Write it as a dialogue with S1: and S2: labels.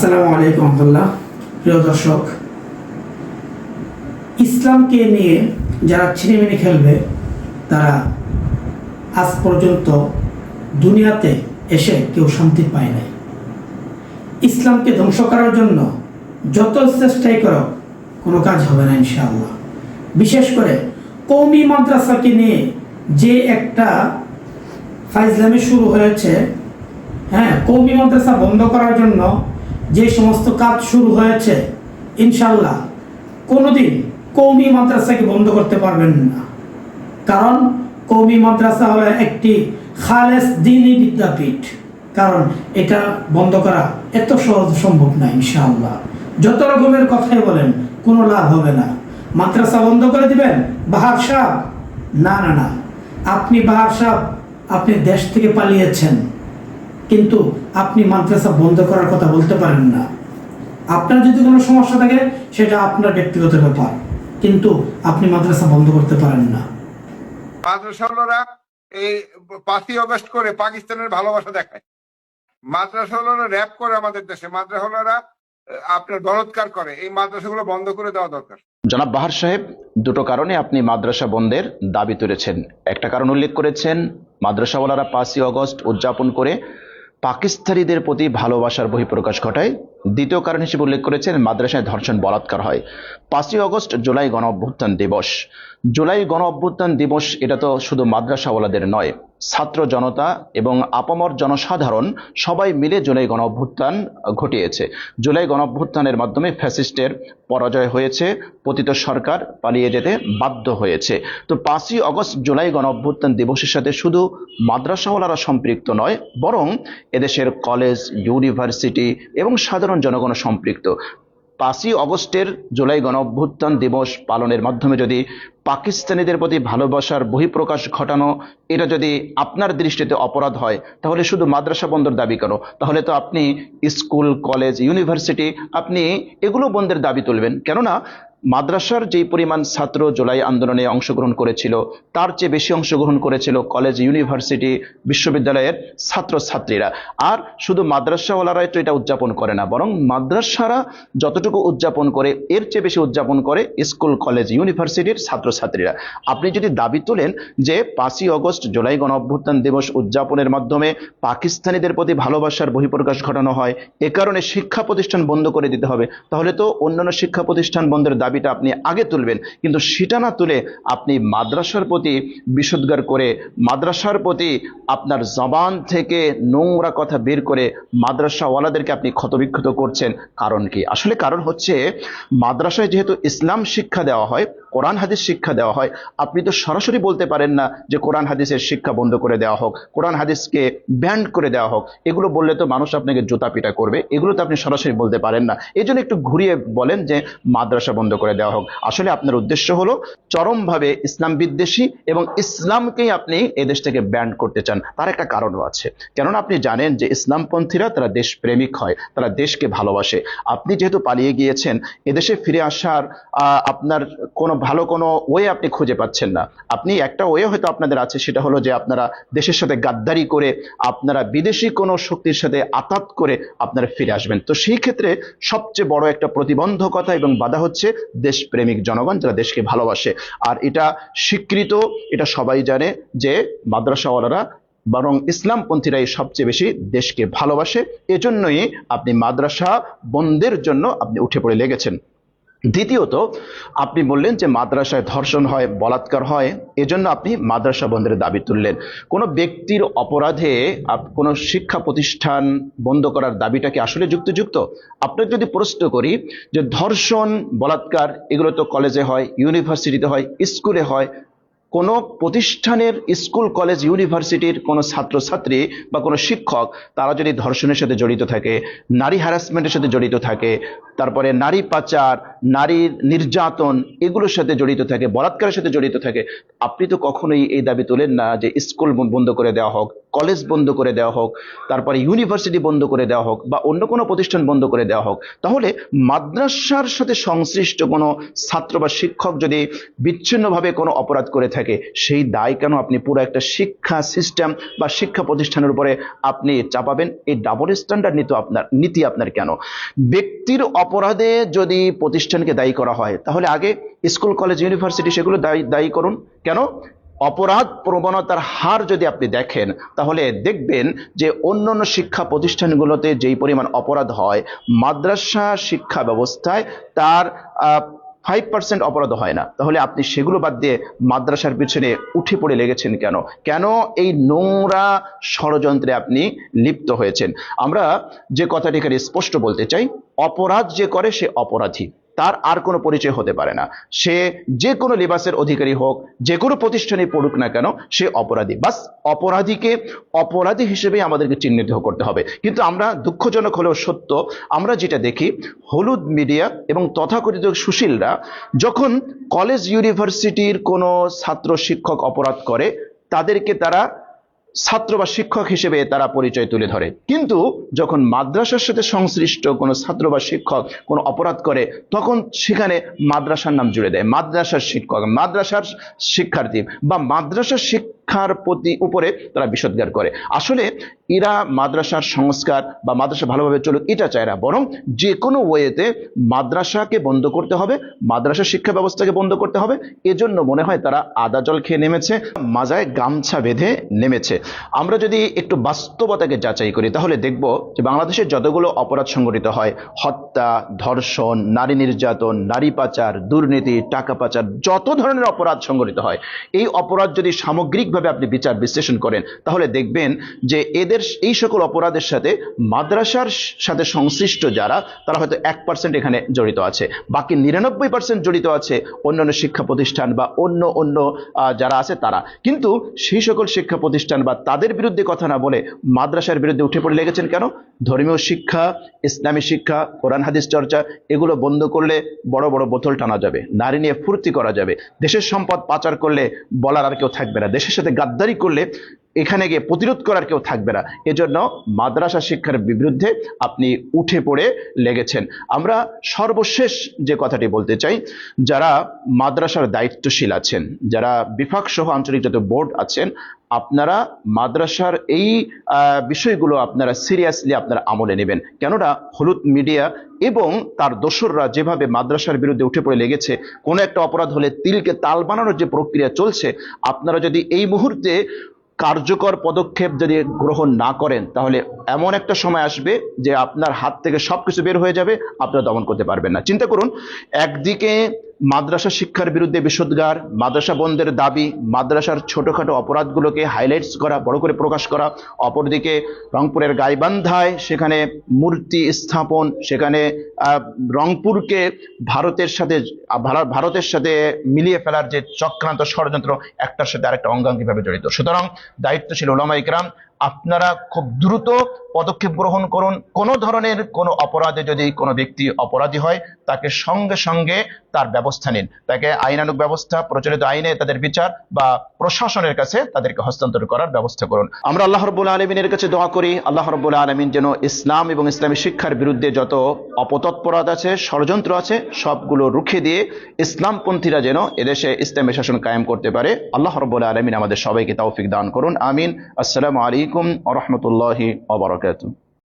S1: আসসালামু আলাইকুম রহমতুল্লাহ। প্রিয় দর্শক, ইসলামকে নিয়ে যারা ছিনিমিনি খেলবে তারা আজ পর্যন্ত দুনিয়াতে এসে কেউ শান্তি পায় নাই। ইসলামকে ধ্বংস করার জন্য যত চেষ্টাই করো কোনো কাজ হবে না ইনশাআল্লাহ। বিশেষ করে কওমি মাদ্রাসাকে নিয়ে যে একটা ফাইজলামি শুরু হয়েছে, কওমি মাদ্রাসা বন্ধ করার জন্য যে সমস্ত কাজ শুরু হয়েছে, ইনশাআল্লাহ কোনোদিন কওমি মাদ্রাসাকে বন্ধ করতে পারবেন না। কারণ কওমি মাদ্রাসা হলো একটি খালেস দ্বীনি বিদ্যাপীঠ। কারণ এটা বন্ধ করা এত সহজ সম্ভব না ইনশাআল্লাহ। যত রকমের কথাই বলেন কোনো লাভ হবে না। মাদ্রাসা বন্ধ করে দিবেন বাহার সাহেব? না না না, আপনি বাহার সাহেব, আপনি দেশ থেকে পালিয়েছেন, কিন্তু আপনি মাদ্রাসা বন্ধ করার কথা বলতে পারেন না। আপনার যদি কোনো সমস্যা থাকে সেটা আপনার ব্যক্তিগত ব্যাপার, কিন্তু আপনি মাদ্রাসা বন্ধ করতে পারেন না।
S2: মাদ্রাসাওয়ালারা এই 5ই আগস্ট করে পাকিস্তানের ভালোবাসা দেখায়, মাদ্রাসাওয়ালারা র‍্যাপ করে আমাদের দেশে, মাদ্রাসাওয়ালারা আপনার বলৎকার করে। এই মাদ্রাসাগুলো বন্ধ করে দেওয়া দরকার।
S3: জনাব বাহার সাহেব, দুটো কারণে আপনি মাদ্রাসা বন্ধের দাবি তুলেছেন। একটা কারণ উল্লেখ করেছেন, মাদ্রাসাওয়ালারা 5ই আগস্ট উদযাপন করে পাকিস্তানিদের প্রতি ভালোবাসার বহিঃপ্রকাশ ঘটায়। দ্বিতীয় কারণ হিসেবে উল্লেখ করেছেন, মাদ্রাসায় ধর্ষণ বলাৎকার হয়। 5ই আগস্ট জুলাই গণ অভ্যুত্থান দিবস। জুলাই গণ অভ্যুত্থান দিবস এটা তো শুধু মাদ্রাসাওয়ালাদের নয়, ছাত্র জনতা এবং আপামর জনসাধারণ সবাই মিলে জুলাই গণ অভ্যুত্থান ঘটিয়েছে। জুলাই গণ অভ্যুত্থানের মাধ্যমে ফ্যাসিস্টের পরাজয় হয়েছে, পতিত সরকার পালিয়ে যেতে বাধ্য হয়েছে। তো 5ই আগস্ট জুলাই গণ অভ্যুত্থান দিবসের সাথে শুধু মাদ্রাসাওয়ালারা সম্পৃক্ত নয়, বরং এদেশের কলেজ, ইউনিভার্সিটি এবং সাধারণ জনগণ সম্পৃক্ত। 5ই আগস্টের জুলাই গণ অভ্যুত্থান দিবস পালনের মাধ্যমে যদি পাকিস্তানিদের প্রতি ভালোবাসার বহিঃপ্রকাশ ঘটানো এটা যদি আপনার দৃষ্টিতে অপরাধ হয়, তাহলে শুধু মাদ্রাসা বন্ধের দাবি কেন? তাহলে তো আপনি স্কুল, কলেজ, ইউনিভার্সিটি আপনি এগুলো বন্ধের দাবি তুলবেন। কেননা মাদ্রাসার যেই পরিমাণ ছাত্র জুলাই আন্দোলনে অংশগ্রহণ করেছিল, তার চেয়ে বেশি অংশগ্রহণ করেছিল কলেজ, ইউনিভার্সিটি, বিশ্ববিদ্যালয়ের ছাত্রছাত্রীরা। আর শুধু মাদ্রাসাওয়ালারাই তো এটা উদযাপন করে না, বরং মাদ্রাসারা যতটুকু উদযাপন করে এর চেয়ে বেশি উদযাপন করে স্কুল, কলেজ, ইউনিভার্সিটির ছাত্রছাত্রীরা। আপনি যদি দাবি তোলেন যে 5ই আগস্ট জুলাই গণ অভ্যুত্থান দিবস উদযাপনের মাধ্যমে পাকিস্তানিদের প্রতি ভালোবাসার বহিঃপ্রকাশ ঘটানো হয়, এ কারণে শিক্ষা প্রতিষ্ঠান বন্ধ করে দিতে হবে, তাহলে তো অন্যান্য শিক্ষা প্রতিষ্ঠান বন্ধের দাবিটা আপনি আগে তুলবেন। কিন্তু সেটা না তুলে আপনি মাদ্রাসার প্রতি বিষোদ্গার করে, মাদ্রাসার প্রতি আপনার জবান থেকে নোংরা কথা বের করে মাদ্রাসাওয়ালাদেরকে আপনি ক্ষতবিক্ষত করছেন। কারণ কি? আসলে কারণ হচ্ছে, মাদ্রাসায় যেহেতু ইসলাম শিক্ষা দেওয়া হয়, কোরআন হাদিস শিক্ষা দেওয়া হয়, আপনি তো সরাসরি বলতে পারেন না যে কোরআন হাদিসের শিক্ষা বন্ধ করে দেওয়া হোক, কোরআন হাদিসকে ব্যান্ড করে দেওয়া হোক। এগুলো বললে তো মানুষ আপনাকে জুতা পিটা করবে, এগুলো তো আপনি সরাসরি বলতে পারেন না। এই জন্য একটু ঘুরিয়ে বলেন যে মাদ্রাসা বন্ধ করে দেওয়া হোক। আসলে আপনার উদ্দেশ্য হলো চরমভাবে ইসলাম বিদ্বেষী এবং ইসলামকেই আপনি এদেশ থেকে ব্যান্ড করতে চান। তার একটা কারণও আছে, কেননা আপনি জানেন যে ইসলামপন্থীরা তারা দেশপ্রেমিক হয়, তারা দেশকে ভালোবাসে। আপনি যেহেতু পালিয়ে গিয়েছেন, এদেশে ফিরে আসার আপনার কোনো ভালো কোনো ওয়ে আপনি খুঁজে পাচ্ছেন না। আপনি একটা ওয়ে হয়তো আপনাদের আছে, সেটা হলো যে আপনারা দেশের সাথে গাদ্দারি করে, আপনারা বিদেশি কোনো শক্তির সাথে আতাত করে আপনারা ফিরে আসবেন। তো সেই ক্ষেত্রে সবচেয়ে বড় একটা প্রতিবন্ধকতা এবং বাধা হচ্ছে দেশপ্রেমিক জনগণ, যারা দেশকে ভালোবাসে। আর এটা স্বীকৃত, এটা সবাই জানে যে মাদ্রাসাওয়ালারা বরং ইসলামপন্থীরাই সবচেয়ে বেশি দেশকে ভালোবাসে। এজন্যই আপনি মাদ্রাসা বন্ধের জন্য আপনি উঠে পড়ে লেগেছেন। দ্বিতীয়ত, আপনি বললেন যে মাদ্রাসায় ধর্ষণ হয়, বলাৎকার হয়, এজন্য আপনি মাদ্রাসা বন্ধের দাবি তুললেন। কোনো ব্যক্তির অপরাধে কোনো শিক্ষা প্রতিষ্ঠান বন্ধ করার দাবিটা কি আসলে যুক্তিযুক্ত? আপনাকে যদি প্রশ্ন করি যে ধর্ষণ, বলাৎকার এগুলো তো কলেজে হয়, ইউনিভার্সিটিতে হয়, স্কুলে হয়, কোনো প্রতিষ্ঠানের স্কুল, কলেজ, ইউনিভার্সিটির কোনো ছাত্রছাত্রী বা কোনো শিক্ষক তারা যদি ধর্ষণের সাথে জড়িত থাকে, নারী হ্যারাসমেন্টের সাথে জড়িত থাকে, তারপরে নারী পাচার, নারীর নির্যাতন এগুলোর সাথে জড়িত থাকে, বলাৎকারের সাথে জড়িত থাকে, আপনি তো কখনোই এই দাবি তোলেন না যে স্কুল বন্ধ করে দেওয়া হোক, কলেজ বন্ধ করে দেওয়া হোক, তারপরে ইউনিভার্সিটি বন্ধ করে দেওয়া হোক, বা অন্য কোনো প্রতিষ্ঠান বন্ধ করে দেওয়া হোক। তাহলে মাদ্রাসার সাথে সংশ্লিষ্ট কোনো ছাত্র বা শিক্ষক যদি বিচ্ছিন্নভাবে কোনো অপরাধ করে থাকে, সেই দায় কেন আপনি পুরো একটা শিক্ষা সিস্টেম বা শিক্ষা প্রতিষ্ঠানের উপরে আপনি চাপাবেন? এই ডাবল স্ট্যান্ডার্ড নীতি আপনার কেন? ব্যক্তির অপরাধে যদি প্রতিষ্ঠানকে দায়ী করা হয়, তাহলে আগে স্কুল কলেজ ইউনিভার্সিটি সেগুলো দায়ী করুন। কেন? অপরাধ প্রবণতার হার যদি আপনি দেখেন, তাহলে দেখবেন যে অন্যান্য শিক্ষা প্রতিষ্ঠানগুলোতে যেই পরিমাণ অপরাধ হয়, মাদ্রাসা শিক্ষা ব্যবস্থায় তার 5% অপরাধ হয় না। তাহলে আপনি সেগুলো বাদ দিয়ে মাদ্রাসার পিছনে উঠে পড়ে লেগেছেন কেন? কেন এই নোংরা ষড়যন্ত্রে আপনি লিপ্ত হয়েছেন? আমরা যে কথাটি এখানে স্পষ্ট বলতে চাই, অপরাধ যে করে সে অপরাধী, তার আর কোনো পরিচয় হতে পারে না। সে যে কোনো লিবাসের অধিকারী হোক, যে কোনো প্রতিষ্ঠানে পড়ুক না কেন, সে অপরাধী। বাস অপরাধীকে অপরাধী হিসেবে আমাদেরকে চিহ্নিত করতে হবে। কিন্তু আমরা, দুঃখজনক হলেও সত্য, আমরা যেটা দেখি, হলুদ মিডিয়া এবং তথাকথিত সুশীলরা যখন কলেজ ইউনিভার্সিটির কোনো ছাত্র শিক্ষক অপরাধ করে, তাদেরকে তারা ছাত্র বা শিক্ষক হিসেবে তারা পরিচয় তুলে ধরে। কিন্তু যখন মাদ্রাসার সাথে সংশ্লিষ্ট কোনো ছাত্র বা শিক্ষক কোনো অপরাধ করে, তখন সেখানে মাদ্রাসার নাম জুড়ে দেয়, মাদ্রাসার শিক্ষক, মাদ্রাসার শিক্ষার্থী বা মাদ্রাসার শিক্ষার প্রতি উপরে তারা বিষোদ্গার করে। আসলে এরা মাদ্রাসার সংস্কার বা মাদ্রাসা ভালোভাবে চলুক এটা চায় না, বরং যে কোনো ওয়েতে মাদ্রাসাকে বন্ধ করতে হবে, মাদ্রাসার শিক্ষা ব্যবস্থাকে বন্ধ করতে হবে। এজন্য মনে হয় তারা আদা জল খেয়ে নেমেছে, মাজায় গামছা বেঁধে নেমেছে। আমরা যদি একটু বাস্তবতাকে যাচাই করি, তাহলে দেখব যে বাংলাদেশের যতগুলো অপরাধ সংঘটিত হয়, হত্যা, ধর্ষণ, নারী নির্যাতন, নারী পাচার, দুর্নীতি, টাকা পাচার, যত ধরনের অপরাধ সংঘটিত হয়, এই অপরাধ যদি সামগ্রিকভাবে আপনি বিচার বিশ্লেষণ করেন, তাহলে দেখবেন যে এই সকল অপরাধের সাথে মাদ্রাসার সাথে সংশ্লিষ্ট যারা, তারা হয়তো 1% এখানে জড়িত আছে, বাকি 99% জড়িত আছে অন্যান্য শিক্ষা প্রতিষ্ঠান বা অন্য যারা আছে তারা। কিন্তু সেই সকল শিক্ষা প্রতিষ্ঠান বা তাদের বিরুদ্ধে কথা না বলে মাদ্রাসার বিরুদ্ধে উঠে পড়ে লেগেছেন কেন? ধর্মীয় শিক্ষা, ইসলামী শিক্ষা, কোরআন হাদিস চর্চা এগুলো বন্ধ করলে বড় বড় বোতল টানা যাবে, নারী নিয়ে ফুর্তি করা যাবে, দেশের সম্পদ পাচার করলে বলার আর কেউ থাকবে না, দেশের সাথে গাদ্দারি করলে এখানে গিয়ে প্রতিরোধ করার কেউ থাকবে না। এজন্য মাদ্রাসা শিক্ষার বিরুদ্ধে আপনি উঠে পড়ে লেগেছেন। আমরা সর্বশেষ যে কথাটি বলতে চাই, যারা মাদ্রাসার দায়িত্বশীল আছেন, যারা বিভাগ সহ আঞ্চলিক যত বোর্ড আছেন, আপনারা মাদ্রাসার এই বিষয়গুলো আপনারা সিরিয়াসলি আপনারা আমলে নেবেন। কেননা হলুদ মিডিয়া এবং তার দোসররা যেভাবে মাদ্রাসার বিরুদ্ধে উঠে পড়ে লেগেছে, কোনো একটা অপরাধ হলে তিলকে তাল বানানোর যে প্রক্রিয়া চলছে, আপনারা যদি এই মুহূর্তে কার্যকর পদক্ষেপ যদি গ্রহণ না করেন, তাহলে এমন একটা সময় আসবে যে আপনার হাত থেকে সবকিছু বের হয়ে যাবে, আপনারা দমন করতে পারবেন না। চিন্তা করুন, একদিকে মাদ্রাসা শিক্ষার বিরুদ্ধে বিষোদ্গার, মাদ্রাসা বন্ধের দাবি, মাদ্রাসার ছোটখাটো অপরাধগুলোকে হাইলাইটস করা, বড় করে প্রকাশ করা, অপরদিকে রংপুরের গাইবান্ধায় সেখানে মূর্তি স্থাপন, সেখানে রংপুরকে ভারতের সাথে মিলিয়ে ফেলার যে চক্রান্ত ষড়যন্ত্র, একটার সাথে আরেকটা অঙ্গাঙ্গিভাবে জড়িত। সুতরাং দায়িত্বশীল ওলামায়ে কেরাম, আপনারা খুব দ্রুত পদক্ষেপ গ্রহণ করুন। কোনো ধরনের কোনো অপরাধে যদি কোনো ব্যক্তি অপরাধী হয়, তাকে সঙ্গে সঙ্গে তার ব্যবস্থা নিন, তাকে আইনানুগ ব্যবস্থা, প্রচলিত আইনে তাদের বিচার বা প্রশাসনের কাছে তাদেরকে হস্তান্তর করার ব্যবস্থা করুন। আমরা আল্লাহ রাব্বুল আলামিনের কাছে দোয়া করি, আল্লাহ রাব্বুল আলামিন যেন ইসলাম এবং ইসলামী শিক্ষার বিরুদ্ধে যত অপতৎপরতা আছে, ষড়যন্ত্র আছে, সবগুলো রুখে দিয়ে ইসলামপন্থীরা যেন এদেশে ইসলামী শাসন কায়েম করতে পারে। আল্লাহ রাব্বুল আলামিন আমাদের সবাইকে তৌফিক দান করুন। আমিন। আসসালামু আলাইকুম ওয়া রাহমাতুল্লাহি ওয়া বারাকাতুহু।